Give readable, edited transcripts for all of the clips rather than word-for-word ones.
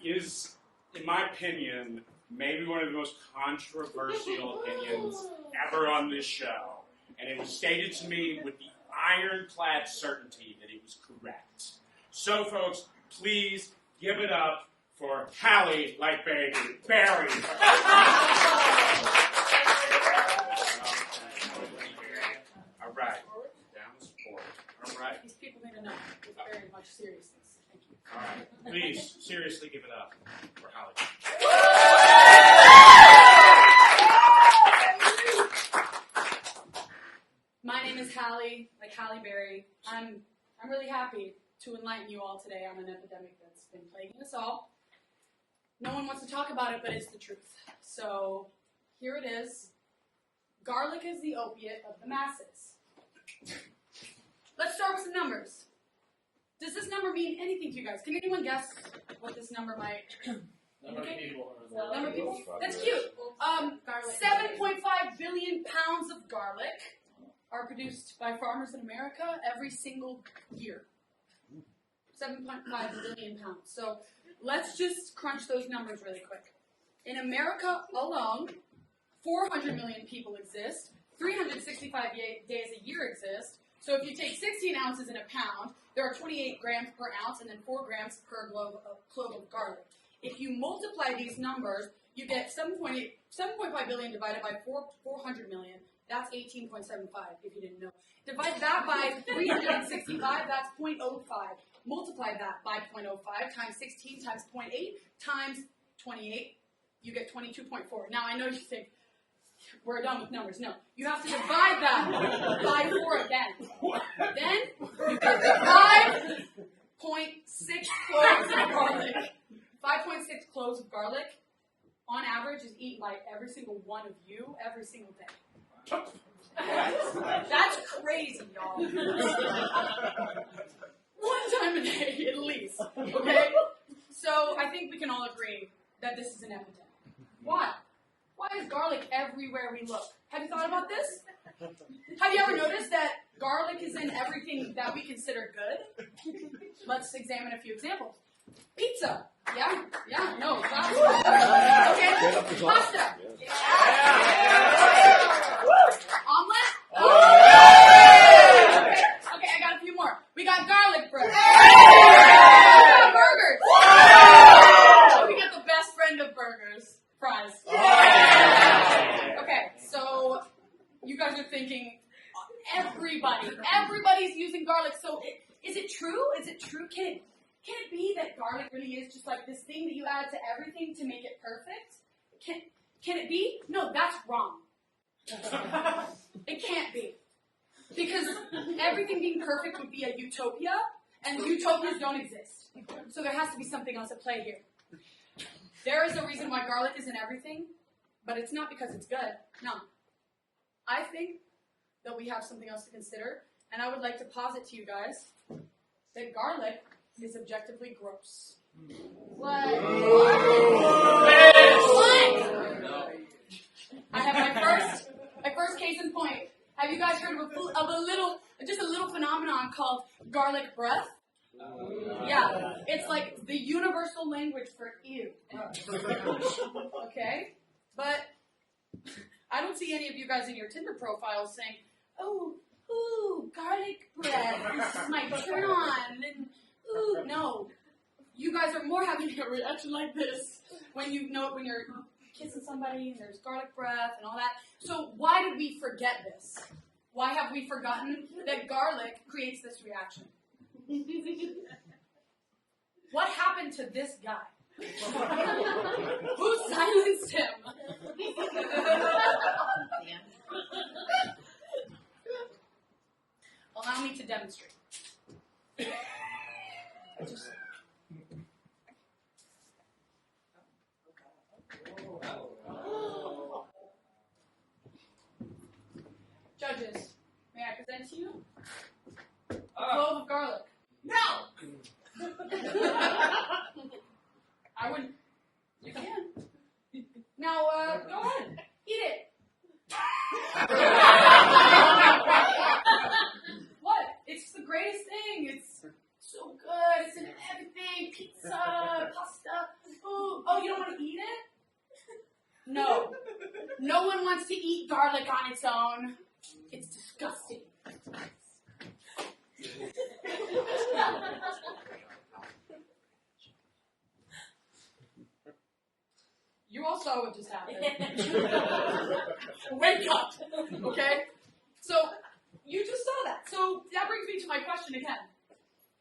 is, in my opinion, maybe one of the most controversial opinions ever on this show. And it was stated to me with the ironclad certainty that it was correct. So, folks, please give it up for Haleigh like baby Barry. All right. Down the support. All right. These people need to know with very much seriousness. Thank you. All right. Please, seriously give it up for Haleigh. My name is Haleigh, like Halle Berry. I'm really happy to enlighten you all today on an epidemic that's been plaguing us all. No one wants to talk about it, but it's the truth. So here it is. Garlic is the opiate of the masses. Let's start with some numbers. Does this number mean anything to you guys? Can anyone guess what this number might indicate? Number of people. That's cute. 7.5 billion pounds of garlic are produced by farmers in America every single year. 7.5 billion pounds. So let's just crunch those numbers really quick. In America alone, 400 million people exist. 365 days a year exist. So if you take 16 ounces in a pound, there are 28 grams per ounce and then 4 grams per clove of garlic. If you multiply these numbers, you get 7.5 billion divided by 400 million. That's 18.75, if you didn't know. Divide that by 365, that's 0.05. Multiply that by 0.05 times 16 times 0.8 times 28, you get 22.4. Now, I know you think, we're done with numbers. No, you have to divide that by 4 again. Then, you get 5.6 cloves of garlic. 5.6 cloves of garlic, on average, is eaten by every single one of you every single day. That's crazy, y'all. One time a day, at least. Okay? So, I think we can all agree that this is an epidemic. Why? Why is garlic everywhere we look? Have you thought about this? Have you ever noticed that garlic is in everything that we consider good? Let's examine a few examples. Pizza. Yeah, no. Okay. Pasta. Omelet? Okay, I got a few more. We got garlic bread. Burgers. We got the best friend of burgers. Fries. Okay, so you guys are thinking, everybody's using garlic, so is it true? Is it true? Can it be that garlic really is just like this thing that you add to everything to make it perfect? Can it be? No, that's wrong. It can't be. Because everything being perfect would be a utopia, and utopias don't exist. So there has to be something else at play here. There is a reason why garlic is in everything, but it's not because it's good. No. I think that we have something else to consider, and I would like to posit to you guys that garlic is objectively gross. What? I have my first case in point. Have you guys heard of a little phenomenon called garlic breath? Yeah, it's like the universal language for ew. Okay? But I don't see any of you guys in your Tinder profiles saying, oh, ooh, garlic breath, this is my turn on, and ooh, no. You guys are more having a reaction like this when you're kissing somebody and there's garlic breath and all that. So why did we forget this? Why have we forgotten that garlic creates this reaction? What happened to this guy? Who silenced him? Allow me to demonstrate. Judges, may I present to you a clove of garlic? No! I wouldn't. You can. Now, go ahead. Eat it. What? It's the greatest thing. It's so good. It's in everything. Pizza, pasta. one wants to eat garlic on its own. It's disgusting. You all saw what just happened. Wake up, okay? So, you just saw that. So, that brings me to my question again.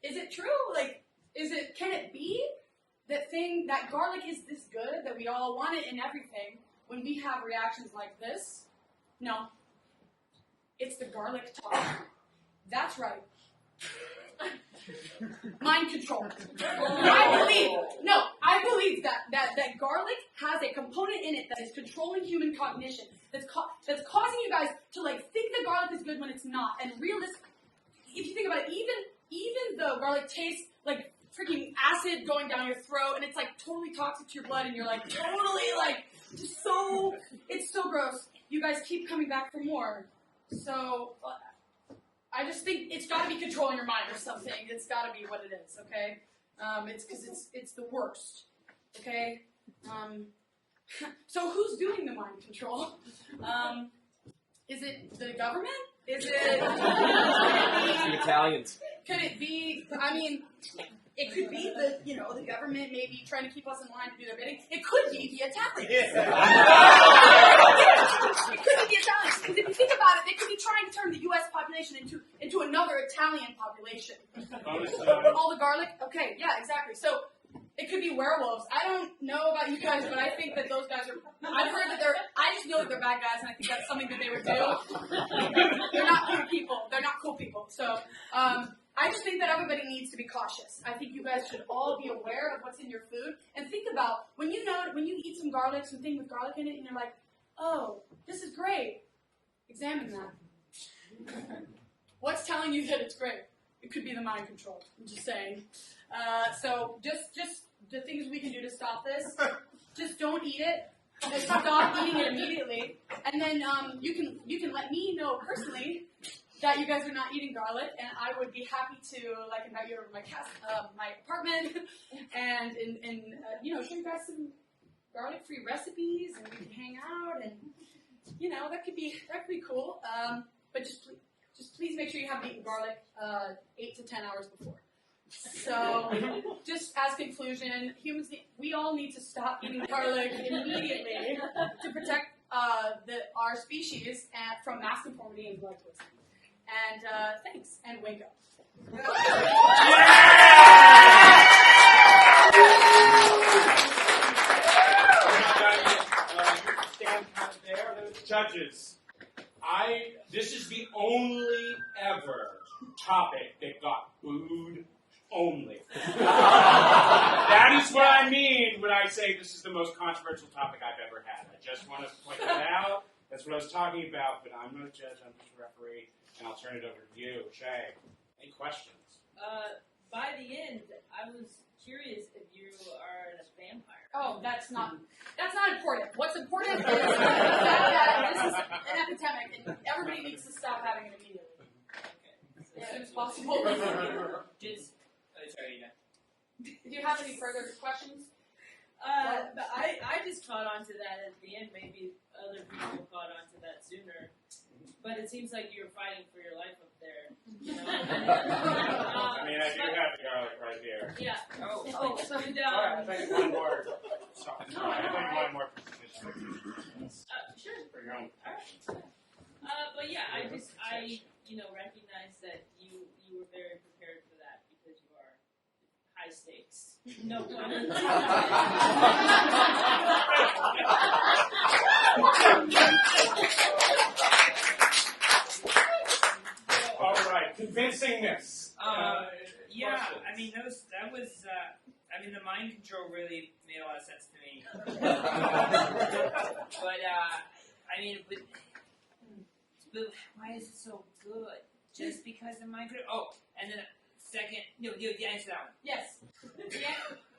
Is it true? Can it be that garlic is this good, that we all want it in everything, when we have reactions like this? No. It's the garlic talk. That's right. Mind control. I believe that garlic has a component in it that is controlling human cognition. That's causing you guys to think that garlic is good when it's not. And if you think about it, even though garlic tastes like freaking acid going down your throat, and it's totally toxic to your blood, and you're it's so gross. You guys keep coming back for more. So I just think it's got to be controlling your mind or something. It's got to be what it is, okay? It's because it's the worst, okay? So who's doing the mind control? Is it the government? Is it the Italians? Could it be? It could be the government maybe trying to keep us in line to do their bidding. It could be the Italians. It could be the Italians. Because if you think about it, they could be trying to turn the U.S. population into another Italian population. All the garlic? Okay, yeah, exactly. So it could be werewolves. I don't know about you guys, but I think that those guys are... I've heard that I just know that they're bad guys, and I think that's something that they would do. They're not good people. They're not cool people. So, I just think that everybody needs to be cautious. I think you guys should all be aware of what's in your food, and think about when you eat some garlic, something with garlic in it, and you're like, oh, this is great. Examine that. What's telling you that it's great? It could be the mind control. I'm just saying. So just the things we can do to stop this. Just don't eat it. Just stop eating it immediately, and then you can let me know personally that you guys are not eating garlic, and I would be happy to invite you over to my apartment, and show you guys some garlic-free recipes, and we can hang out, and that could be cool. But just please make sure you haven't eaten garlic 8 to 10 hours before. So, just as conclusion, we all need to stop eating garlic immediately to protect our species from mass conformity and blood poisoning. And thanks, and wake up. Stand kind of there, those judges. This is the only ever topic that got booed only. That is what I mean when I say this is the most controversial topic I've ever had. I just want to point that out. That's what I was talking about, but I'm not a judge, I'm just a referee, and I'll turn it over to you. Shay, any questions? By the end, I was curious if you are a vampire. Oh, that's not important. What's important is that this is an epidemic, and everybody needs to stop having it immediately. Okay. As soon as possible. Sorry, Do you have any further questions? But I just caught on to that at the end. Maybe other people caught on to that sooner. But it seems like you're fighting for your life up there. I do have the garlic right here. Yeah. Oh, so All right, I think one more. Sorry, I think one more position. Sure. For your own. But yeah, I recognize that you were very prepared for that because you are high stakes. No pun intended. All right, convincingness. Yeah, the mind control really made a lot of sense to me. But why is it so good? Just because of mind control? Oh, and then second, no, you answer that one. yes. Yeah.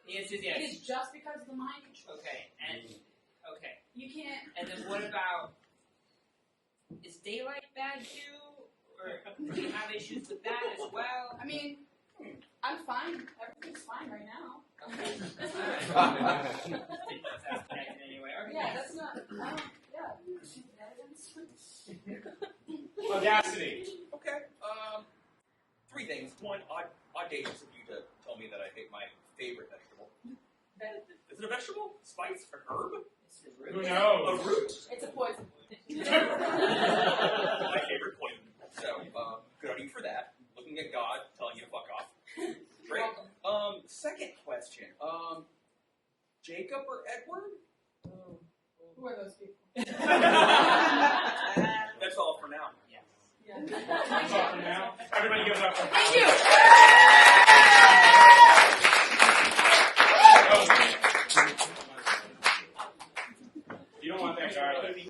The answer is It yes. is just because of the mind control. Okay, okay. You can't. And then what about, is daylight bad too? Or do you have issues with that as well? I'm fine. Everything's fine right now. Okay. That's Alright. That's connected anyway. Okay. Yeah, that's not. Yeah. Audacity. Okay. 3 things. 1, audacious of you to tell me that I hate my favorite vegetable. Is it a vegetable? Spice? An herb? Who A knows? root? It's a poison.